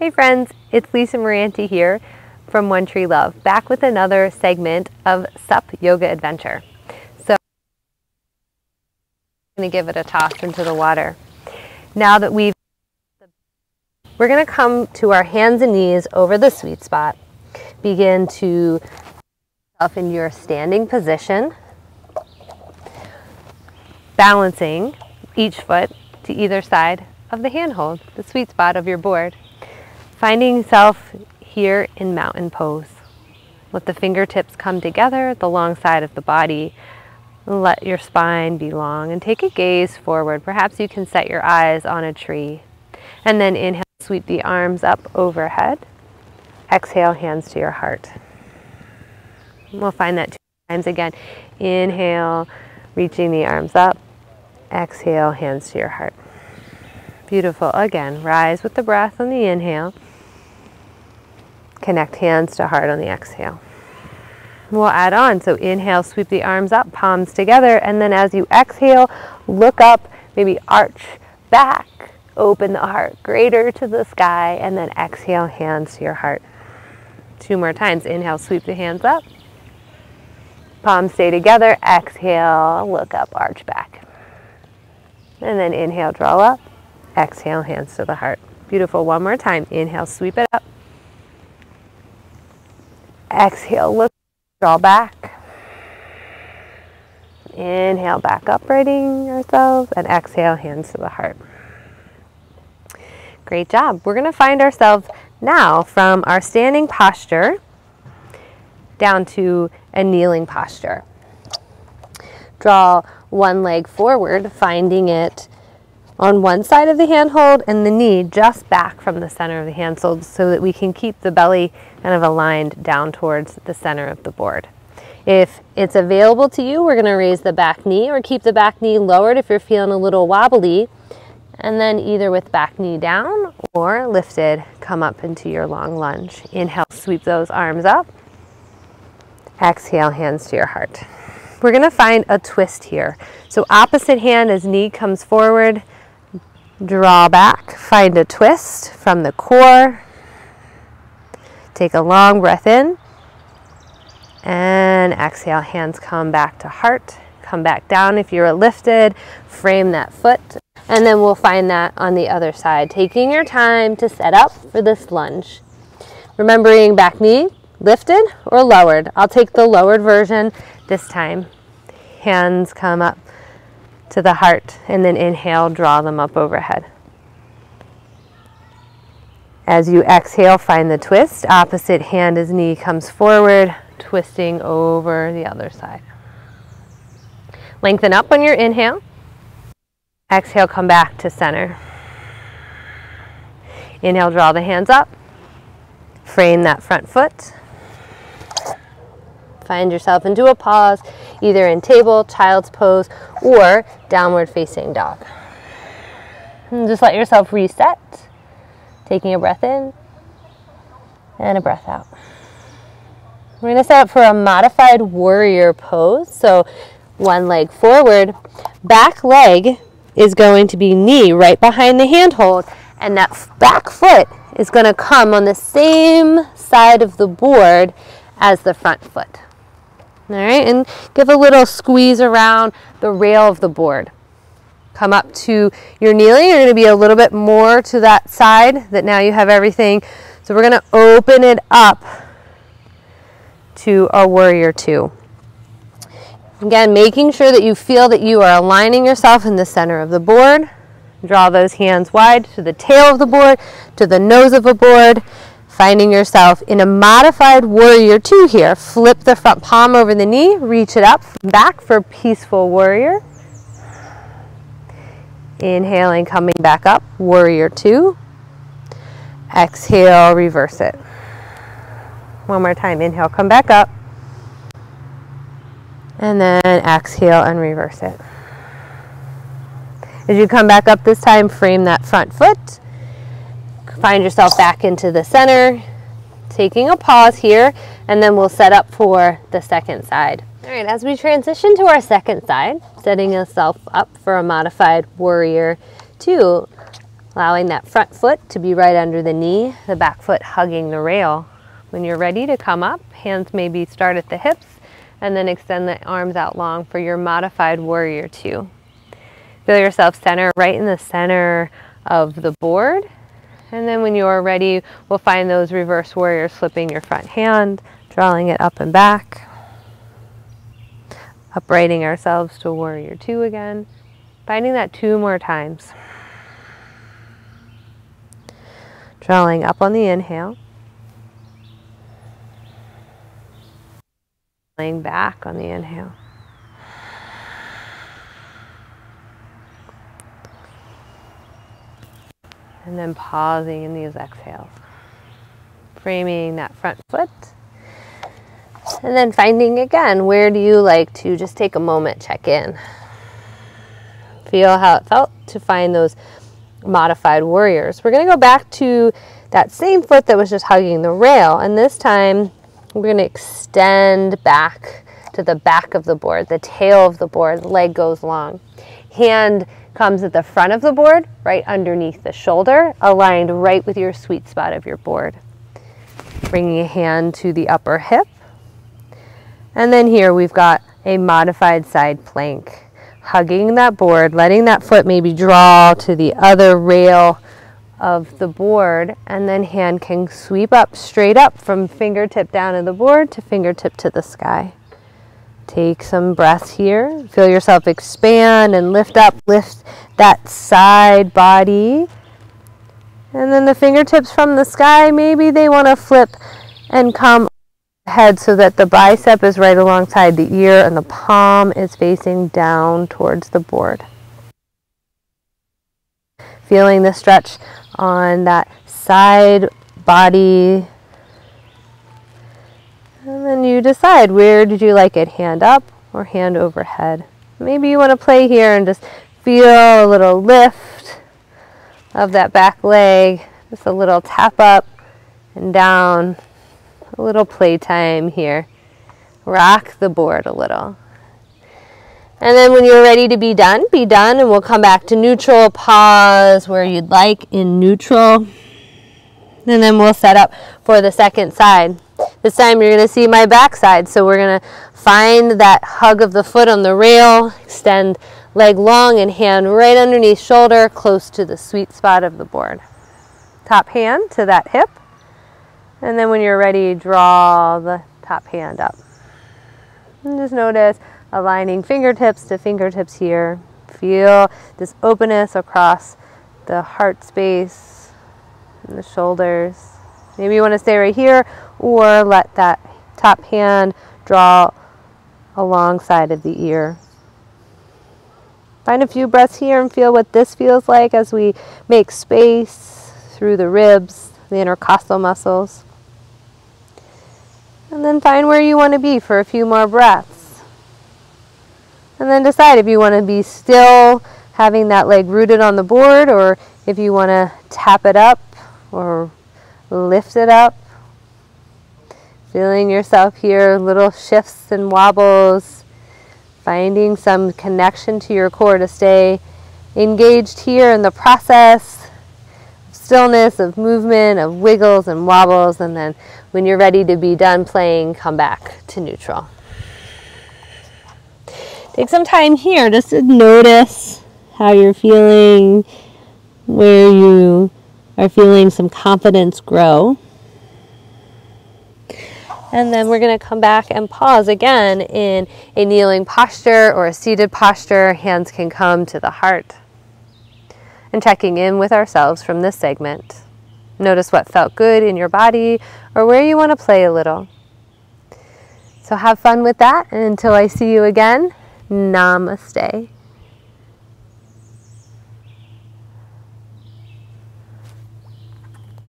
Hey friends, it's Lisa Meranti here from One Tree Love, back with another segment of SUP YogAdventure. So I'm going to give it a toss into the water. Now that we're going to come to our hands and knees over the sweet spot. Begin to yourself in your standing position, balancing each foot to either side of the handhold, the sweet spot of your board. Finding yourself here in mountain pose. Let the fingertips come together at the long side of the body. Let your spine be long and take a gaze forward. Perhaps you can set your eyes on a tree. And then inhale, sweep the arms up overhead. Exhale, hands to your heart. We'll find that 2 times again. Inhale, reaching the arms up. Exhale, hands to your heart. Beautiful. Again, rise with the breath on the inhale. Connect hands to heart on the exhale. We'll add on. So inhale, sweep the arms up, palms together, and then as you exhale, look up, maybe arch back, open the heart greater to the sky, and then exhale, hands to your heart. 2 more times. Inhale, sweep the hands up. Palms stay together. Exhale, look up, arch back. And then inhale, draw up. Exhale, hands to the heart. Beautiful. 1 more time. Inhale, sweep it up. Exhale, look, draw back. Inhale, back up, righting ourselves, and exhale, hands to the heart. Great job. We're going to find ourselves now from our standing posture down to a kneeling posture. Draw one leg forward, finding it on one side of the handhold and the knee just back from the center of the handhold so that we can keep the belly kind of aligned down towards the center of the board. If it's available to you, we're going to raise the back knee or keep the back knee lowered if you're feeling a little wobbly. And then either with back knee down or lifted, come up into your long lunge. Inhale, sweep those arms up. Exhale, hands to your heart. We're going to find a twist here. So opposite hand as knee comes forward, draw back, find a twist from the core. Take a long breath in. And exhale, hands come back to heart. Come back down if you're lifted. Frame that foot. And then we'll find that on the other side. Taking your time to set up for this lunge. Remembering back knee lifted or lowered. I'll take the lowered version this time. Hands come up to the heart, and then inhale, draw them up overhead. As you exhale, find the twist. Opposite hand as knee comes forward, twisting over the other side. Lengthen up on your inhale. Exhale, come back to center. Inhale, draw the hands up. Frame that front foot. Find yourself into a pause, either in table, child's pose, or downward facing dog. And just let yourself reset, taking a breath in and a breath out. We're going to set up for a modified warrior pose. So one leg forward, back leg is going to be knee right behind the handhold, and that back foot is going to come on the same side of the board as the front foot. All right, and give a little squeeze around the rail of the board. Come up to your kneeling. You're going to be a little bit more to that side that now you have everything. So we're going to open it up to a warrior 2. Again, making sure that you feel that you are aligning yourself in the center of the board. Draw those hands wide to the tail of the board, to the nose of the board. Finding yourself in a modified warrior 2 here. Flip the front palm over the knee, reach it up, back for peaceful warrior. Inhaling, coming back up, warrior 2. Exhale, reverse it. One more time, inhale, come back up. And then exhale and reverse it. As you come back up this time, frame that front foot. Find yourself back into the center, taking a pause here, and then we'll set up for the second side. All right, as we transition to our second side, setting yourself up for a modified warrior 2, allowing that front foot to be right under the knee, the back foot hugging the rail. When you're ready to come up, hands maybe start at the hips and then extend the arms out long for your modified warrior two. Feel yourself center right in the center of the board. And then when you're ready, we'll find those reverse warriors, flipping your front hand, drawing it up and back. Uprighting ourselves to warrior two again. Finding that 2 more times. Drawing up on the inhale. Laying back on the inhale. And then pausing in these exhales. Framing that front foot. And then finding again, where do you like to just take a moment, check in. Feel how it felt to find those modified warriors. We're going to go back to that same foot that was just hugging the rail. And this time, we're going to extend back to the back of the board, the tail of the board, the leg goes long. Hand comes at the front of the board, right underneath the shoulder, aligned right with your sweet spot of your board. Bringing a hand to the upper hip. And then here we've got a modified side plank. Hugging that board, letting that foot maybe draw to the other rail of the board, and then hand can sweep up, straight up from fingertip down to the board to fingertip to the sky. Take some breaths here. Feel yourself expand and lift up, lift that side body. And then the fingertips from the sky, maybe they want to flip and come head so that the bicep is right alongside the ear and the palm is facing down towards the board. Feeling the stretch on that side body. And then you decide, where did you like it, hand up or hand overhead? Maybe you want to play here and just feel a little lift of that back leg, just a little tap up and down. A little playtime here. Rock the board a little. And then when you're ready to be done, and we'll come back to neutral. Pause where you'd like in neutral. And then we'll set up for the second side. This time you're going to see my back side. So we're going to find that hug of the foot on the rail, extend leg long and hand right underneath shoulder, close to the sweet spot of the board. Top hand to that hip. And then when you're ready, draw the top hand up. And just notice aligning fingertips to fingertips here. Feel this openness across the heart space and the shoulders. Maybe you want to stay right here or let that top hand draw alongside of the ear. Find a few breaths here and feel what this feels like as we make space through the ribs, the intercostal muscles. And then find where you want to be for a few more breaths. And then decide if you want to be still, having that leg rooted on the board, or if you want to tap it up or lift it up. Feeling yourself here, little shifts and wobbles. Finding some connection to your core to stay engaged here in the process. Stillness, of movement, of wiggles and wobbles, and then when you're ready to be done playing, come back to neutral. Take some time here just to notice how you're feeling, where you are feeling some confidence grow. And then we're going to come back and pause again in a kneeling posture or a seated posture. Hands can come to the heart. And checking in with ourselves from this segment. Notice what felt good in your body or where you want to play a little. So have fun with that, and until I see you again, namaste.